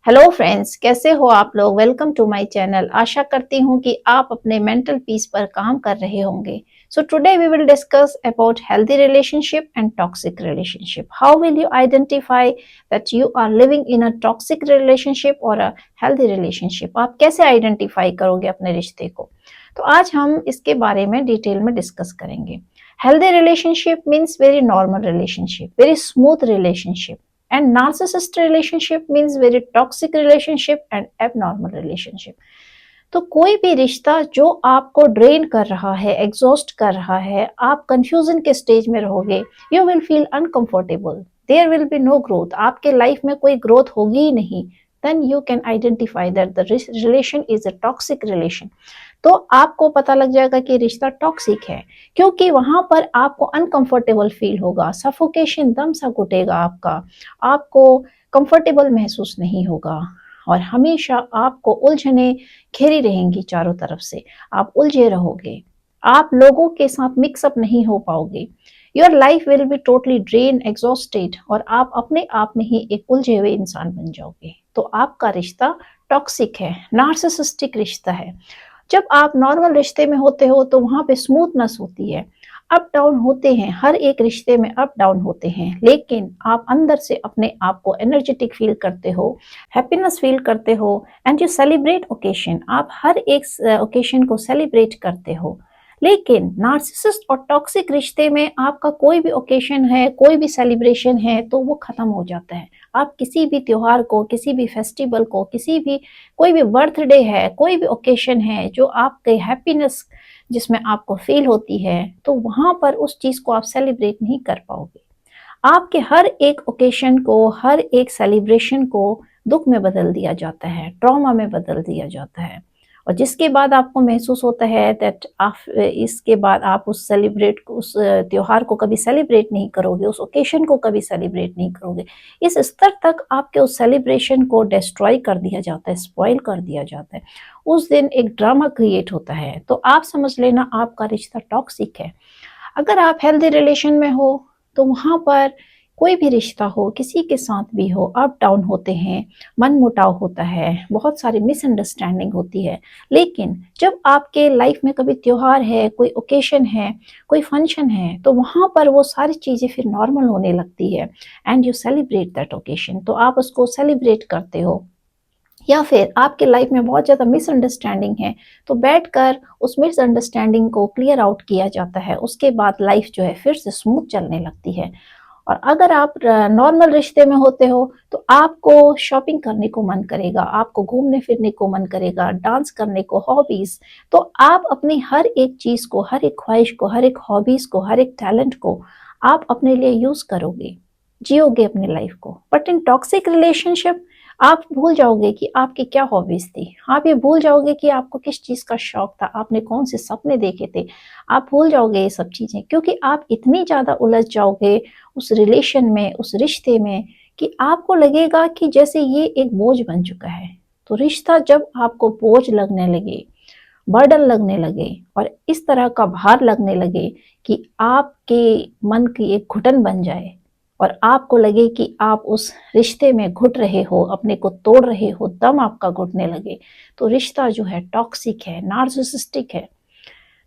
Hello friends, कैसे हो आप लोग। Welcome to my channel. आशा करती हूँ कि आप अपने मेंटल पीस पर काम कर रहे होंगे। So today we will discuss about healthy relationship and toxic relationship. How will you identify that you are living in a toxic relationship और अ हेल्दी रिलेशनशिप। आप कैसे आइडेंटिफाई करोगे अपने रिश्ते को। तो आज हम इसके बारे में डिटेल में डिस्कस करेंगे। Healthy relationship means very normal relationship, very smooth relationship, and narcissist relationship means very toxic relationship and abnormal relationship। तो कोई भी रिश्ता जो आपको ड्रेन कर रहा है, एग्जॉस्ट कर रहा है, आप कंफ्यूजन के स्टेज में रहोगे, you will feel uncomfortable, there will be no growth, आपके लाइफ में कोई ग्रोथ होगी ही नहीं। Then you can identify that the relation is a toxic relation. तो आपको पता लग जाएगा कि रिश्ता टॉक्सिक है, क्योंकि वहां पर आपको अनकंफर्टेबल फील होगा, सफोकेशन, दम सा घुटेगा आपको कंफर्टेबल महसूस नहीं होगा और हमेशा आपको उलझने घेरी रहेंगी चारों तरफ से। आप उलझे रहोगे, आप लोगों के साथ मिक्सअप नहीं हो पाओगे। Your life will be totally drain, exhausted और आप अपने आप में ही एक उलझे हुए इंसान बन जाओगे। तो आपका रिश्ता टॉक्सिक है, नार्सिसिस्टिक रिश्ता है। जब आप नॉर्मल रिश्ते में होते हो तो वहां पे स्मूथनेस होती है, अप डाउन होते हैं, हर एक रिश्ते में अप डाउन होते हैं, लेकिन आप अंदर से अपने आप को एनर्जेटिक फील करते हो, हैप्पीनेस फील करते हो एंड यू सेलिब्रेट ओकेशन। आप हर एक ओकेशन को सेलिब्रेट करते हो। लेकिन नार्सिसिस्ट और टॉक्सिक रिश्ते में आपका कोई भी ओकेशन है, कोई भी सेलिब्रेशन है तो वो खत्म हो जाता है। आप किसी भी त्योहार को, किसी भी फेस्टिवल को, किसी भी कोई भी बर्थडे है, कोई भी ओकेशन है जो आपके हैप्पीनेस जिसमें आपको फील होती है, तो वहां पर उस चीज को आप सेलिब्रेट नहीं कर पाओगे। आपके हर एक ओकेशन को, हर एक सेलिब्रेशन को दुख में बदल दिया जाता है, ट्रॉमा में बदल दिया जाता है। और जिसके बाद आपको महसूस होता है दैट आप इसके बाद आप उस त्योहार को कभी सेलिब्रेट नहीं करोगे, उस ओकेशन को कभी सेलिब्रेट नहीं करोगे। इस स्तर तक आपके उस सेलिब्रेशन को डिस्ट्रॉय कर दिया जाता है, स्पॉइल कर दिया जाता है। उस दिन एक ड्रामा क्रिएट होता है। तो आप समझ लेना आपका रिश्ता टॉक्सिक है। अगर आप हेल्दी रिलेशन में हो तो वहां पर कोई भी रिश्ता हो, किसी के साथ भी हो, अप डाउन होते हैं, मन मुटाव होता है, बहुत सारी मिसअंडरस्टैंडिंग होती है। लेकिन जब आपके लाइफ में कभी त्योहार है, कोई ओकेशन है, कोई फंक्शन है, तो वहां पर वो सारी चीजें फिर नॉर्मल होने लगती है and you celebrate that occasion. तो आप उसको सेलिब्रेट करते हो। या फिर आपके लाइफ में बहुत ज़्यादा मिसअंडरस्टैंडिंग है तो बैठकर उस मिसअंडरस्टैंडिंग को क्लियर आउट किया जाता है। उसके बाद लाइफ जो है फिर से स्मूथ चलने लगती है। और अगर आप नॉर्मल रिश्ते में होते हो तो आपको शॉपिंग करने को मन करेगा, आपको घूमने फिरने को मन करेगा, डांस करने को, हॉबीज। तो आप अपनी हर एक चीज को, हर एक ख्वाहिश को, हर एक हॉबीज को, हर एक टैलेंट को आप अपने लिए यूज करोगे, जियोगे अपनी लाइफ को। बट इन टॉक्सिक रिलेशनशिप आप भूल जाओगे कि आपकी क्या हॉबीज थी, आप ये भूल जाओगे कि आपको किस चीज का शौक था, आपने कौन से सपने देखे थे। आप भूल जाओगे ये सब चीजें, क्योंकि आप इतनी ज्यादा उलझ जाओगे उस रिलेशन में, उस रिश्ते में, कि आपको लगेगा कि जैसे ये एक बोझ बन चुका है। तो रिश्ता जब आपको बोझ लगने लगे, बर्डन लगने लगे और इस तरह का भार लगने लगे कि आपके मन की एक घुटन बन जाए और आपको लगे कि आप उस रिश्ते में घुट रहे हो, अपने को तोड़ रहे हो, दम आपका घुटने लगे, तो रिश्ता जो है टॉक्सिक है, नार्सिसिस्टिक है।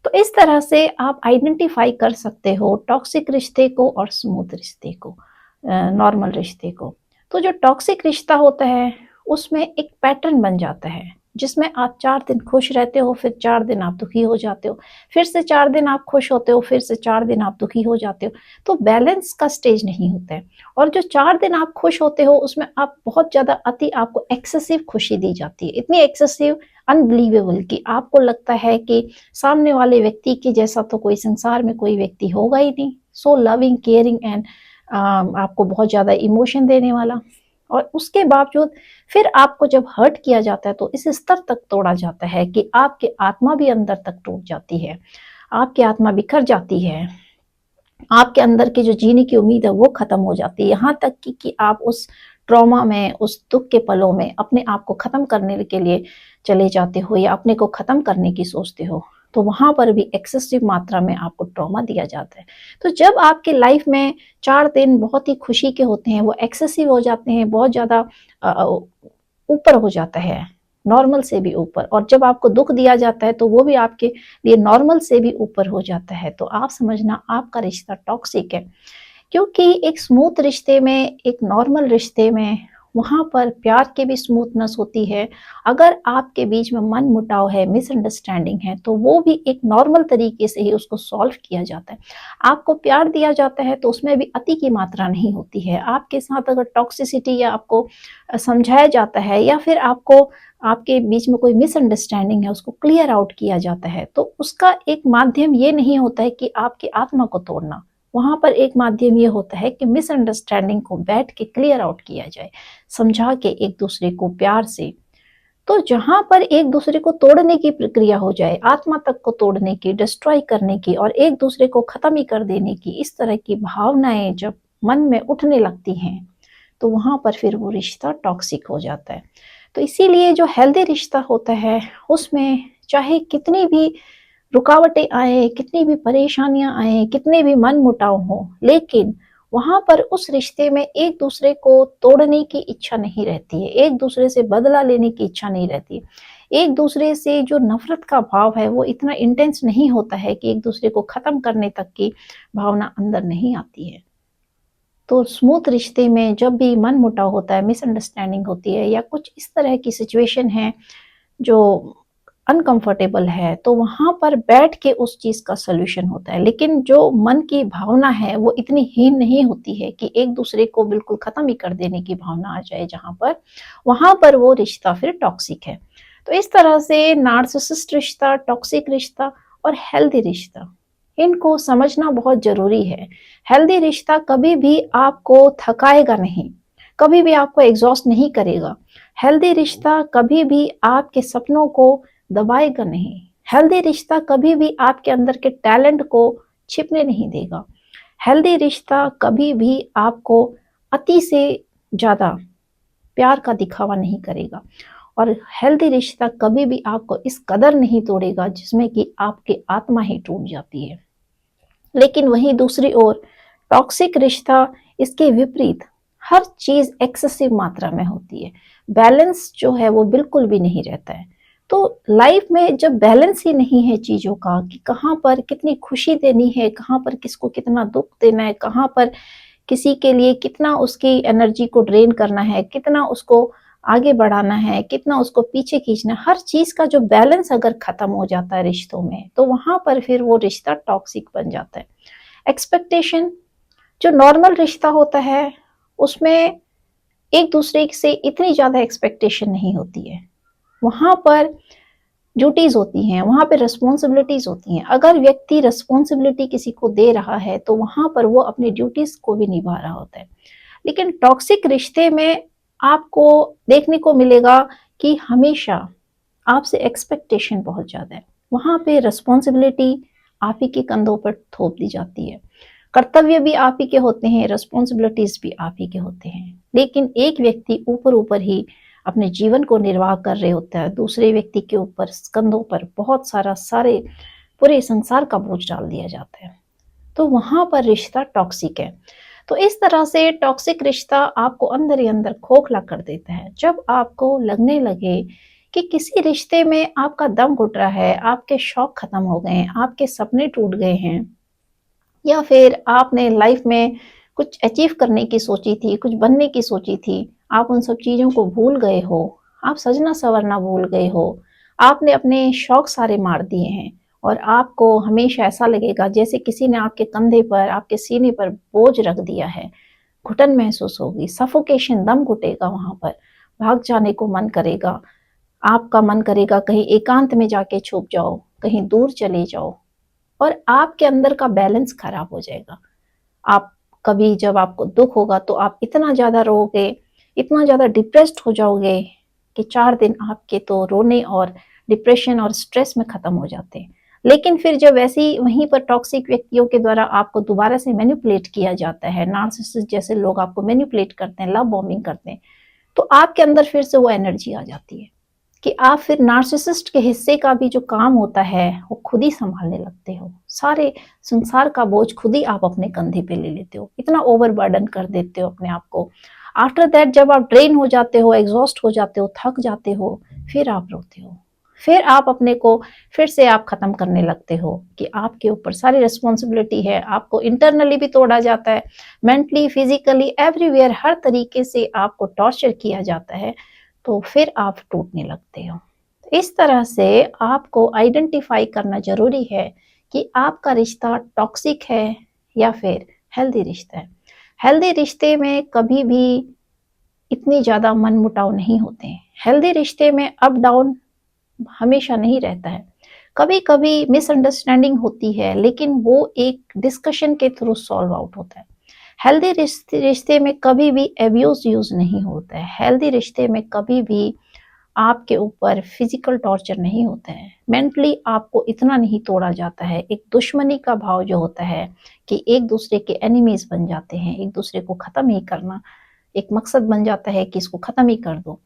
तो इस तरह से आप आइडेंटिफाई कर सकते हो टॉक्सिक रिश्ते को और स्मूथ रिश्ते को, नॉर्मल रिश्ते को। तो जो टॉक्सिक रिश्ता होता है उसमें एक पैटर्न बन जाता है जिसमें आप 4 दिन खुश रहते हो, फिर 4 दिन आप दुखी हो जाते हो, फिर से 4 दिन आप खुश होते हो, फिर से 4 दिन आप दुखी हो जाते हो। तो बैलेंस का स्टेज नहीं होता है। और जो 4 दिन आप खुश होते हो उसमें आप बहुत ज्यादा अति, आपको एक्सेसिव खुशी दी जाती है, इतनी एक्सेसिव, अनबिलीवेबल, कि आपको लगता है कि सामने वाले व्यक्ति के जैसा तो कोई संसार में कोई व्यक्ति होगा ही नहीं। सो लविंग, केयरिंग एंड आपको बहुत ज्यादा इमोशन देने वाला। और उसके बावजूद फिर आपको जब हर्ट किया जाता है तो इस स्तर तक तोड़ा जाता है कि आपकी आत्मा भी अंदर तक टूट जाती है, आपकी आत्मा बिखर जाती है, आपके अंदर की जो जीने की उम्मीद है वो खत्म हो जाती है। यहाँ तक कि आप उस ट्रॉमा में, उस दुख के पलों में अपने आप को खत्म करने के लिए चले जाते हो या अपने को खत्म करने की सोचते हो। तो वहां पर भी एक्सेसिव मात्रा में आपको ट्रॉमा दिया जाता है। तो जब आपके लाइफ में 4 दिन बहुत ही खुशी के होते हैं, वो एक्सेसिव हो जाते हैं, बहुत ज्यादा ऊपर हो जाता है, नॉर्मल से भी ऊपर। और जब आपको दुख दिया जाता है तो वो भी आपके लिए नॉर्मल से भी ऊपर हो जाता है। तो आप समझना आपका रिश्ता टॉक्सिक है। क्योंकि एक स्मूथ रिश्ते में, एक नॉर्मल रिश्ते में, वहाँ पर प्यार की भी स्मूथनेस होती है। अगर आपके बीच में मनमुटाव है, मिसअंडरस्टैंडिंग है, तो वो भी एक नॉर्मल तरीके से ही उसको सॉल्व किया जाता है। आपको प्यार दिया जाता है तो उसमें भी अति की मात्रा नहीं होती है। आपके साथ अगर टॉक्सिसिटी या आपको समझाया जाता है या फिर आपको आपके बीच में कोई मिसअंडरस्टैंडिंग है, उसको क्लियर आउट किया जाता है, तो उसका एक माध्यम ये नहीं होता है कि आपकी आत्मा को तोड़ना। वहाँ पर एक माध्यम ये होता है कि मिसअंडरस्टैंडिंग को बैठ के क्लियर आउट किया जाए, समझा के एक दूसरे को प्यार से। तो जहाँ पर एक दूसरे को तोड़ने की प्रक्रिया हो जाए, आत्मा तक को तोड़ने की, डिस्ट्रॉय करने की और एक दूसरे को खत्म ही कर देने की, इस तरह की भावनाएं जब मन में उठने लगती हैं, तो वहां पर फिर वो रिश्ता टॉक्सिक हो जाता है। तो इसीलिए जो हेल्दी रिश्ता होता है, उसमें चाहे कितनी भी रुकावटें आए, कितनी भी परेशानियां आए, कितने भी मन मुटाव हो, लेकिन वहां पर उस रिश्ते में एक दूसरे को तोड़ने की इच्छा नहीं रहती है, एक दूसरे से बदला लेने की इच्छा नहीं रहती। एक दूसरे से जो नफरत का भाव है वो इतना इंटेंस नहीं होता है कि एक दूसरे को खत्म करने तक की भावना अंदर नहीं आती है। तो स्मूथ रिश्ते में जब भी मन मुटाव होता है, मिसअंडरस्टैंडिंग होती है या कुछ इस तरह की सिचुएशन है जो अनकंफर्टेबल है, तो वहां पर बैठ के उस चीज का सोल्यूशन होता है। लेकिन जो मन की भावना है वो इतनी हीन नहीं होती है कि एक दूसरे को बिल्कुल खत्म ही कर देने की भावना आ जाए, जहां पर वहां पर वो रिश्ता फिर टॉक्सिक है। तो इस तरह से नार्सिसिस्ट रिश्ता, टॉक्सिक रिश्ता और हेल्दी रिश्ता, इनको समझना बहुत जरूरी है। हेल्दी रिश्ता कभी भी आपको थकाएगा नहीं, कभी भी आपको एग्जॉस्ट नहीं करेगा। हेल्दी रिश्ता कभी भी आपके सपनों को दबाएगा नहीं। हेल्दी रिश्ता कभी भी आपके अंदर के टैलेंट को छिपने नहीं देगा। हेल्दी रिश्ता कभी भी आपको अति से ज्यादा प्यार का दिखावा नहीं करेगा। और हेल्दी रिश्ता कभी भी आपको इस कदर नहीं तोड़ेगा जिसमें कि आपकी आत्मा ही टूट जाती है। लेकिन वहीं दूसरी ओर टॉक्सिक रिश्ता इसके विपरीत, हर चीज एक्सेसिव मात्रा में होती है, बैलेंस जो है वो बिल्कुल भी नहीं रहता है। तो लाइफ में जब बैलेंस ही नहीं है चीजों का कि कहाँ पर कितनी खुशी देनी है, कहाँ पर किसको कितना दुख देना है, कहाँ पर किसी के लिए कितना उसकी एनर्जी को ड्रेन करना है, कितना उसको आगे बढ़ाना है, कितना उसको पीछे खींचना है, हर चीज का जो बैलेंस अगर खत्म हो जाता है रिश्तों में, तो वहां पर फिर वो रिश्ता टॉक्सिक बन जाता है। एक्सपेक्टेशन, जो नॉर्मल रिश्ता होता है उसमें एक दूसरे से इतनी ज्यादा एक्सपेक्टेशन नहीं होती है। वहां पर ड्यूटीज होती हैं, वहां पे रिस्पॉन्सिबिलिटीज होती हैं। अगर व्यक्ति रिस्पॉन्सिबिलिटी किसी को दे रहा है तो वहां पर वो अपनी ड्यूटीज को भी निभा रहा होता है। लेकिन टॉक्सिक रिश्ते में आपको देखने को मिलेगा कि हमेशा आपसे एक्सपेक्टेशन बहुत ज्यादा है। वहां पे रिस्पॉन्सिबिलिटी आप ही के कंधों पर थोप दी जाती है, कर्तव्य भी आप ही के होते हैं, रिस्पॉन्सिबिलिटीज भी आप ही के होते हैं। लेकिन एक व्यक्ति ऊपर ऊपर ही अपने जीवन को निर्वाह कर रहे होता है, दूसरे व्यक्ति के ऊपर कंधों पर बहुत सारे पूरे संसार का बोझ डाल दिया जाता है। तो वहां पर रिश्ता टॉक्सिक है। तो इस तरह से टॉक्सिक रिश्ता आपको अंदर ही अंदर खोखला कर देता है। जब आपको लगने लगे कि किसी रिश्ते में आपका दम घुट रहा है, आपके शौक खत्म हो गए हैं, आपके सपने टूट गए हैं, या फिर आपने लाइफ में कुछ अचीव करने की सोची थी, कुछ बनने की सोची थी, आप उन सब चीजों को भूल गए हो, आप सजना संवरना भूल गए हो, आपने अपने शौक सारे मार दिए हैं, और आपको हमेशा ऐसा लगेगा जैसे किसी ने आपके कंधे पर, आपके सीने पर बोझ रख दिया है, घुटन महसूस होगी, सफोकेशन, दम घुटेगा, वहां पर भाग जाने को मन करेगा। आपका मन करेगा कहीं एकांत में जाके छुप जाओ, कहीं दूर चले जाओ, और आपके अंदर का बैलेंस खराब हो जाएगा। आप कभी जब आपको दुख होगा तो आप इतना ज्यादा रोओगे, इतना ज्यादा डिप्रेस्ड हो जाओगे कि 4 दिन आपके तो रोने और डिप्रेशन और स्ट्रेस में खत्म हो जाते हैं। लेकिन फिर जब वैसी वहीं पर टॉक्सिक व्यक्तियों के द्वारा आपको दोबारा से मैनिपुलेट किया जाता है, नार्सिसिस्ट जैसे लोग आपको मैनिपुलेट करते हैं, लव बॉम्बिंग करते हैं, तो आपके अंदर फिर से वो एनर्जी आ जाती है कि आप फिर नार्सिसिस्ट के हिस्से का भी जो काम होता है वो खुद ही संभालने लगते हो। सारे संसार का बोझ खुद ही आप अपने कंधे पे ले लेते हो, इतना ओवरबर्डन कर देते हो अपने आप को। आफ्टर दैट जब आप ड्रेन हो जाते हो, एग्जॉस्ट हो जाते हो, थक जाते हो, फिर आप रोते हो, फिर आप अपने को फिर से आप खत्म करने लगते हो कि आपके ऊपर सारी रिस्पॉन्सिबिलिटी है। आपको इंटरनली भी तोड़ा जाता है, मेंटली, फिजिकली, एवरीवेयर, हर तरीके से आपको टॉर्चर किया जाता है, तो फिर आप टूटने लगते हो। इस तरह से आपको आइडेंटिफाई करना जरूरी है कि आपका रिश्ता टॉक्सिक है या फिर हेल्दी रिश्ता है। हेल्दी रिश्ते में कभी भी इतनी ज्यादा मनमुटाव नहीं होते हैं। हेल्दी रिश्ते में अप डाउन हमेशा नहीं रहता है। कभी कभी मिसअंडरस्टैंडिंग होती है, लेकिन वो एक डिस्कशन के थ्रू सॉल्व आउट होता है। हेल्दी रिश्ते में कभी भी एब्यूज यूज नहीं होता है। हेल्दी रिश्ते में कभी भी आपके ऊपर फिजिकल टॉर्चर नहीं होता है। मेंटली आपको इतना नहीं तोड़ा जाता है। एक दुश्मनी का भाव जो होता है कि एक दूसरे के एनिमीज बन जाते हैं, एक दूसरे को खत्म ही करना एक मकसद बन जाता है कि इसको खत्म ही कर दो।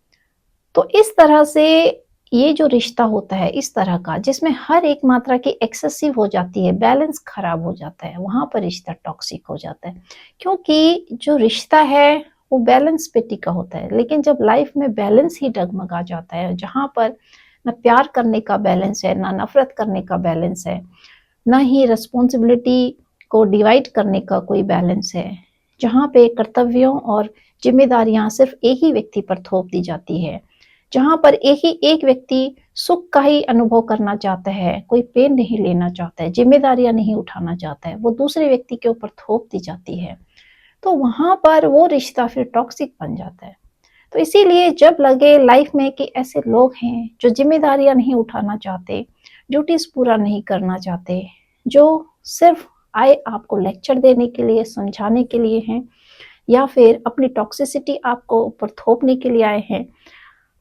तो इस तरह से ये जो रिश्ता होता है इस तरह का, जिसमें हर एक मात्रा की एक्सेसिव हो जाती है, बैलेंस खराब हो जाता है, वहां पर रिश्ता टॉक्सिक हो जाता है। क्योंकि जो रिश्ता है वो बैलेंस पे टिका होता है, लेकिन जब लाइफ में बैलेंस ही डगमगा जाता है, जहां पर न प्यार करने का बैलेंस है, ना नफरत करने का बैलेंस है, ना ही रिस्पॉन्सिबिलिटी को डिवाइड करने का कोई बैलेंस है, जहाँ पे कर्तव्यों और जिम्मेदारियां सिर्फ एक ही व्यक्ति पर थोप दी जाती है, जहाँ पर एक व्यक्ति सुख का ही अनुभव करना चाहता है, कोई पेन नहीं लेना चाहता है, जिम्मेदारियां नहीं उठाना चाहता है, वो दूसरे व्यक्ति के ऊपर थोप दी जाती है, तो वहां पर वो रिश्ता फिर टॉक्सिक बन जाता है। तो इसीलिए जब लगे लाइफ में कि ऐसे लोग हैं जो जिम्मेदारियां नहीं उठाना चाहते, ड्यूटीज पूरा नहीं करना चाहते, जो सिर्फ आए आपको लेक्चर देने के लिए, समझाने के लिए हैं, या फिर अपनी टॉक्सिसिटी आपको ऊपर थोपने के लिए आए हैं,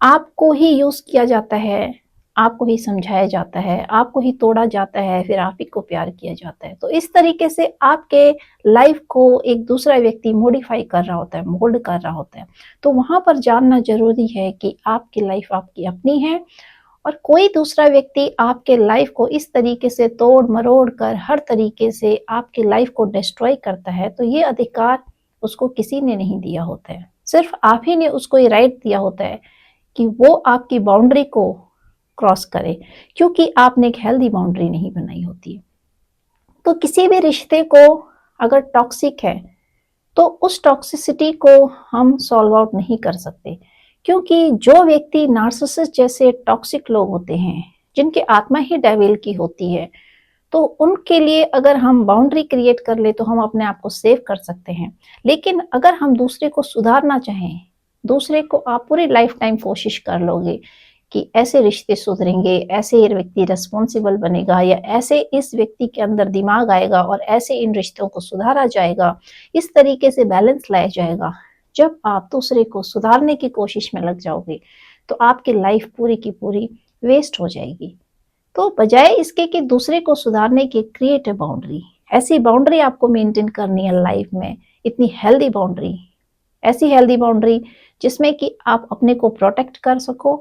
आपको ही यूज किया जाता है, आपको ही समझाया जाता है, आपको ही तोड़ा जाता है, फिर आप ही को प्यार किया जाता है। तो इस तरीके से आपके लाइफ को एक दूसरा व्यक्ति मॉडिफाई कर रहा होता है, मोल्ड कर रहा होता है। तो वहां पर जानना जरूरी है कि आपकी लाइफ आपकी अपनी है, और कोई दूसरा व्यक्ति आपके लाइफ को इस तरीके से तोड़ मरोड़ कर हर तरीके से आपकी लाइफ को डिस्ट्रॉय करता है, तो ये अधिकार उसको किसी ने नहीं दिया होता है, सिर्फ आप ही ने उसको ये राइट दिया होता है कि वो आपकी बाउंड्री को क्रॉस करे, क्योंकि आपने एक हेल्दी बाउंड्री नहीं बनाई होती है। तो किसी भी रिश्ते को अगर टॉक्सिक है तो उस टॉक्सिसिटी को हम सॉल्व आउट नहीं कर सकते, क्योंकि जो व्यक्ति नार्सिसिस्ट जैसे टॉक्सिक लोग होते हैं, जिनकी आत्मा ही डेविल की होती है, तो उनके लिए अगर हम बाउंड्री क्रिएट कर ले तो हम अपने आप को सेव कर सकते हैं। लेकिन अगर हम दूसरे को सुधारना चाहें, दूसरे को आप पूरी लाइफ टाइम कोशिश कर लोगे कि ऐसे रिश्ते सुधरेंगे, ऐसे ये व्यक्ति रिस्पॉन्सिबल बनेगा, या ऐसे इस व्यक्ति के अंदर दिमाग आएगा और ऐसे इन रिश्तों को सुधारा जाएगा, इस तरीके से बैलेंस लाया जाएगा। जब आप दूसरे को सुधारने की कोशिश में लग जाओगे तो आपकी लाइफ पूरी की पूरी वेस्ट हो जाएगी। तो बजाय इसके कि दूसरे को सुधारने की, क्रिएट अ बाउंड्री। ऐसी बाउंड्री आपको मेंटेन करनी है लाइफ में, इतनी हेल्दी बाउंड्री, ऐसी हेल्दी बाउंड्री जिसमें कि आप अपने को प्रोटेक्ट कर सको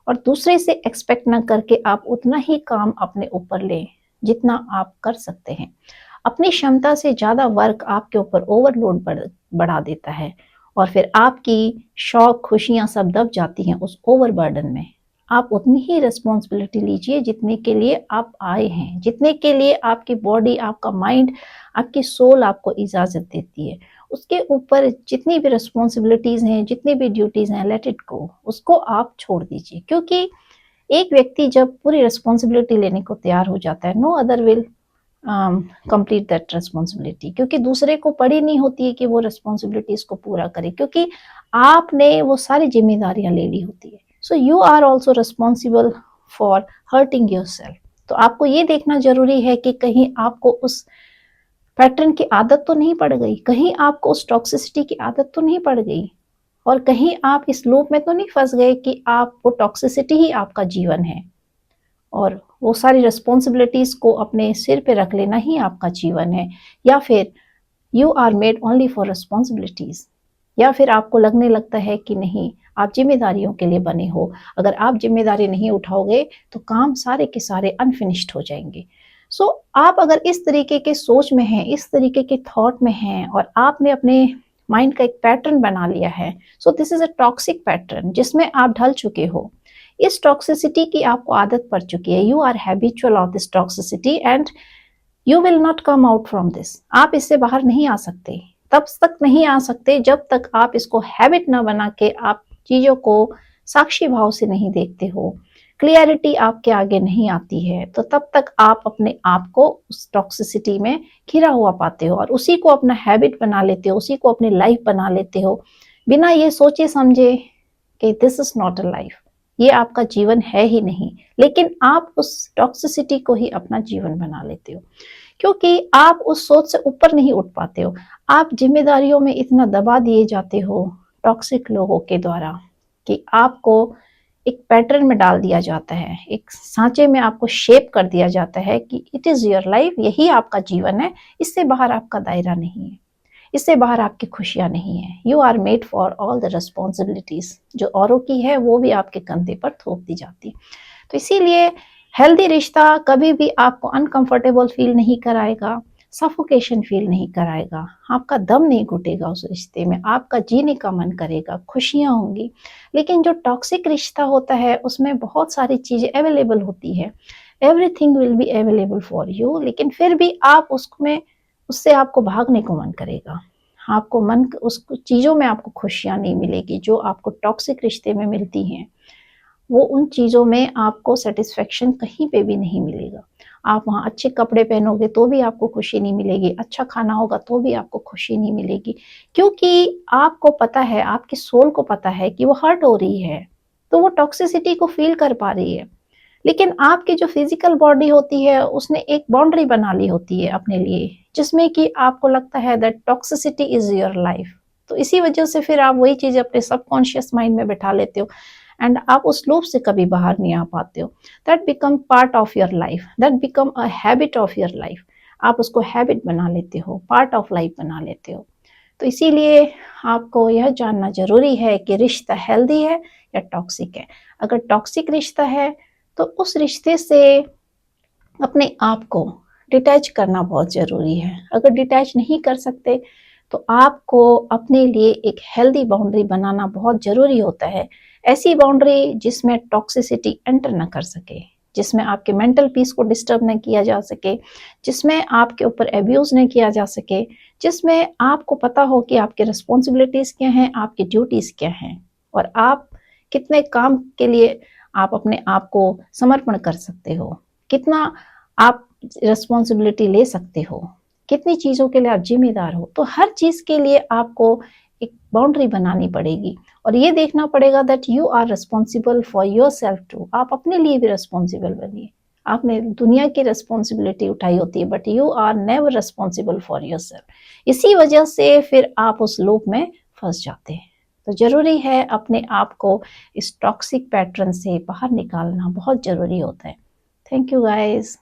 और दूसरे से एक्सपेक्ट ना करके आप उतना ही काम अपने ऊपर लें जितना आप कर सकते हैं। अपनी क्षमता से ज्यादा वर्क आपके ऊपर ओवरलोड बढ़ा देता है, और फिर आपकी शौक खुशियां सब दब जाती हैं उस ओवरबर्डन में। आप उतनी ही रिस्पॉन्सिबिलिटी लीजिए जितने के लिए आप आए हैं, जितने के लिए आपकी बॉडी, आपका माइंड, आपकी सोल आपको इजाजत देती है। उसके ऊपर जितनी भी रिस्पॉन्सिबिलिटीज हैं, जितनी भी ड्यूटीज हैं, लेट इट गो, उसको आप छोड़ दीजिए। क्योंकि एक व्यक्ति जब पूरी रिस्पॉन्सिबिलिटी लेने को तैयार हो जाता है, no other will complete that responsibility, क्योंकि दूसरे को पड़ी नहीं होती है कि वो रिस्पॉन्सिबिलिटीज को पूरा करे, क्योंकि आपने वो सारी जिम्मेदारियां ले ली होती है। So you are also responsible for hurting yourself. तो आपको ये देखना जरूरी है कि कहीं आपको उस पैटर्न की आदत तो नहीं पड़ गई, कहीं आपको उस टॉक्सिसिटी की आदत तो नहीं पड़ गई, और कहीं आप इस लूप में तो नहीं फंस गए कि आप वो टॉक्सिसिटी ही आपका जीवन है और वो सारी रिस्पॉन्सिबिलिटीज को अपने सिर पे रख लेना ही आपका जीवन है। या फिर you are made only for responsibilities, या फिर आपको लगने लगता है कि नहीं, आप जिम्मेदारियों के लिए बने हो, अगर आप जिम्मेदारी नहीं उठाओगे तो काम सारे के सारे अनफिनिश्ड हो जाएंगे। आप अगर इस तरीके के सोच में हैं, इस तरीके के थॉट में हैं, और आपने अपने माइंड का एक पैटर्न बना लिया है। So this is a toxic pattern जिसमें आप ढल चुके हो। इस टॉक्सिसिटी की आपको आदत पड़ चुकी है। You are habitual of this toxicity and you will not come out from this. आप इससे बाहर नहीं आ सकते, तब तक नहीं आ सकते जब तक आप इसको हैबिट ना बना के आप चीजों को साक्षी भाव से नहीं देखते हो, क्लियरिटी आपके आगे नहीं आती है, तो तब तक आप अपने आप को उस टॉक्सिसिटी में घिरा हुआ पाते हो और उसी को अपना हैबिट बना लेते हो, उसी को अपनी लाइफ बना लेते हो, बिना ये सोचे समझे कि this is not a life, ये आपका जीवन है ही नहीं। लेकिन आप उस टॉक्सिसिटी को ही अपना जीवन बना लेते हो क्योंकि आप उस सोच से ऊपर नहीं उठ पाते हो। आप जिम्मेदारियों में इतना दबा दिए जाते हो टॉक्सिक लोगों के द्वारा कि आपको एक पैटर्न में डाल दिया जाता है, एक सांचे में आपको शेप कर दिया जाता है कि इट इज योर लाइफ, यही आपका जीवन है, इससे बाहर आपका दायरा नहीं है, इससे बाहर आपकी खुशियां नहीं है। You are made for all the responsibilities, जो औरों की है वो भी आपके कंधे पर थोप दी जाती। तो इसीलिए हेल्दी रिश्ता कभी भी आपको अनकंफर्टेबल फील नहीं कराएगा, सफोकेशन फील नहीं कराएगा, आपका दम नहीं घुटेगा उस रिश्ते में, आपका जीने का मन करेगा, खुशियां होंगी। लेकिन जो टॉक्सिक रिश्ता होता है उसमें बहुत सारी चीजें अवेलेबल होती है, everything will be available for you, लेकिन फिर भी आप उसमें उससे आपको भागने को मन करेगा, आपको मन उस चीजों में आपको खुशियां नहीं मिलेगी जो आपको टॉक्सिक रिश्ते में मिलती हैं। वो उन चीज़ों में आपको सेटिस्फेक्शन कहीं पे भी नहीं मिलेगा। आप वहाँ अच्छे कपड़े पहनोगे तो भी आपको खुशी नहीं मिलेगी, अच्छा खाना होगा तो भी आपको खुशी नहीं मिलेगी, क्योंकि आपको पता है, आपकी सोल को पता है कि वो हर्ट हो रही है, तो वो टॉक्सिसिटी को फ़ील कर पा रही है। लेकिन आपकी जो फिज़िकल बॉडी होती है, उसने एक बाउंड्री बना ली होती है अपने लिए, जिसमें कि आपको लगता है that toxicity is your life. तो इसी वजह से फिर आप वही चीज़ अपने सबकॉन्शियस माइंड में बैठा लेते हो एंड आप उस लूप से कभी बाहर नहीं आ पाते हो। That become part of your life, that become a habit of your life. आप उसको हैबिट बना लेते हो, पार्ट ऑफ लाइफ बना लेते हो। तो इसीलिए आपको यह जानना ज़रूरी है कि रिश्ता हेल्दी है या टॉक्सिक है। अगर टॉक्सिक रिश्ता है तो उस रिश्ते से अपने आप को डिटैच करना बहुत ज़रूरी है। अगर डिटैच नहीं कर सकते तो आपको अपने लिए एक हेल्दी बाउंड्री बनाना बहुत ज़रूरी होता है। ऐसी बाउंड्री जिसमें टॉक्सिसिटी एंटर ना कर सके, जिसमें आपके मेंटल पीस को डिस्टर्ब ना किया जा सके, जिसमें आपके ऊपर एब्यूज़ नहीं किया जा सके, जिसमें आपको पता हो कि आपकी रिस्पॉन्सिबिलिटीज़ क्या हैं, आपकी ड्यूटीज़ क्या हैं और आप कितने काम के लिए आप अपने आप को समर्पण कर सकते हो, कितना आप रिस्पॉन्सिबिलिटी ले सकते हो, कितनी चीज़ों के लिए आप जिम्मेदार हो। तो हर चीज़ के लिए आपको एक बाउंड्री बनानी पड़ेगी और ये देखना पड़ेगा that you are responsible for yourself too. आप अपने लिए भी रिस्पॉन्सिबल बनिए। आपने दुनिया की रिस्पॉन्सिबिलिटी उठाई होती है but you are never responsible for yourself. इसी वजह से फिर आप उस लूप में फंस जाते हैं। तो ज़रूरी है अपने आप को इस टॉक्सिक पैटर्न से बाहर निकालना बहुत ज़रूरी होता है। Thank you guys.